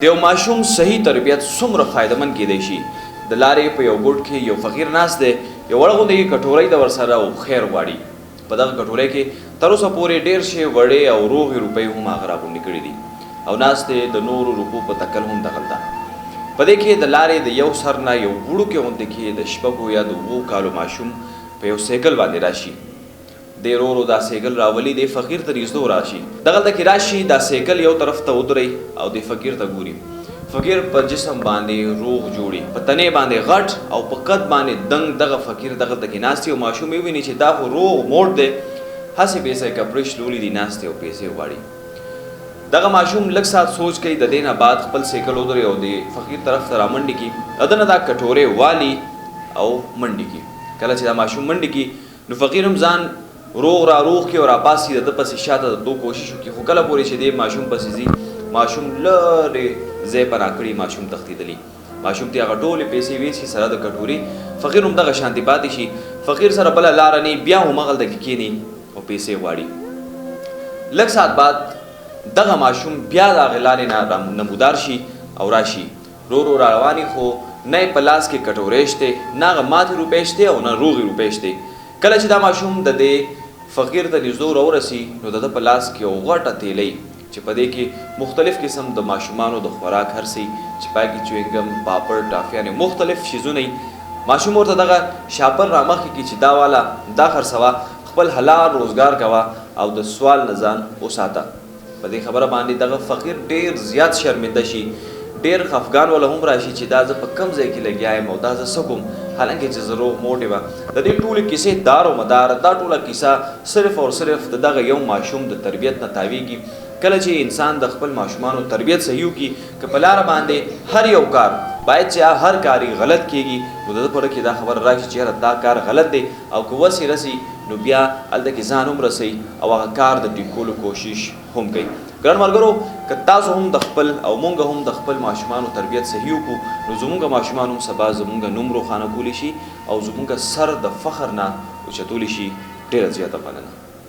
د یو ماشوم صحیح تربیت څومره فایدمن کیدای شي د لارې په یو ګوټ کې یو فقیر ناست دی یو وړه غوندې کټورۍ د ورسره او خیر غواړي په دغه کټورۍ کې تر اوسه پورې ډېر شی وړې او روغې روپۍ هم هغه راغونډې کړي دي او ناست دی د نورو روپو په تکل هم دغلته په دې کې د لارې د یو سر نه یو وړوکې غوندې کې د شپږو یا د 7 کالو ماشوم په یو سایکل باندې راشي د ورو دا سایکل راولي د فقیر ته نږدې راشي دغلته کې راشي دا سایکل یو طرف ته ودرې او د فقیر ته ګوري فقیر په جسم باندې روغ جوړي په تنې باندې غټ او په قد باندې دنګ دغه فقیر دغلته کې ناستي او ماشوم یې ویني چې دا خو روغ موټ دی هسې پیسې کپړې شلولي دي ناستې او پیسې غواړي دغه ماشوم لږ ساعت سوچ کوي د دې نه بعد خپل سایکل ودرې او د فقیر طرف ته رامنډي کي ادنه دا کټورې والي او منډي کي کله چې دا ماشوم منډي کي نو فقیر هم ځان روغ را روغ کې او راپاسي د پسې شاته د دو کوشش وکړي خو کله پورې چې دی ماشوم پسې ځي ماشوم لرې ځای په راکړي ماشوم تښتېدلی ماشوم ته هغه ټولې پیسې ویسي سره د کټوري فقیر هم دغه شانتي پاتې شي فقیر سره بله لاره نه بیا هم هغلته کې کښېني او پیسې غواړي لږ ساعت بعد دغه ماشوم بیا د هغې لارې نه نمودار شي او راشي رو رو را رواني خو نه یې په لاس کې کټورۍ شته نه هغه ماتې روپۍ شته او نه روغې روپۍ شته کله چې دا ماشوم د دې فقیر ته نږدې راورسي نو د ده په لاس کې یو غټه تیلی چې په دې کې مختلف قسم د ماشومانو د خوراک هر څه چې پای کې چوینګم پاپړ ټافیانې مختلف شیزونه ماشوم ورته دغه شاپر رامخکې کړي چې دا والا دا خرڅوه خپل حلال روزګار کوه او د سوال نه ځان وساته په دې خبره باندې دغه فقیر ډېر زیات شرمنده شي ډېر خفګان ولا هم راشي چې دا زه په کم ځای کې لګیا یم او دا زه څه کوم حالانکې چې زه روغ موټ یم د دې ټولې کیسې دار و مدار دا ټوله کیسه صرف او صرف د دغه یو ماشوم د تربیت نه تاویږي کله چې انسان د خپل ماشومانو تربیت صحیح وکړي که په لاره باندې هر یو کار باید چې هر کاری غلط کیږي نو د ده په کې دا خبره راشي چې یاره دا کار غلط دی او که وسې رسي نو بیا هلته کې ځان هم رسوي او هغه کار د ټینګولو کوشش هم کوي ګران ملګرو که تاسو هم د خپل او مونږ هم د خپل ماشومانو تربیت صحیح وکړو نو زمونږ ماشومان هم سبا زمونږ نوم روښانه کولی شي او زمونږ سر د فخر نه اوچتولی شي ډېره زیاته مننه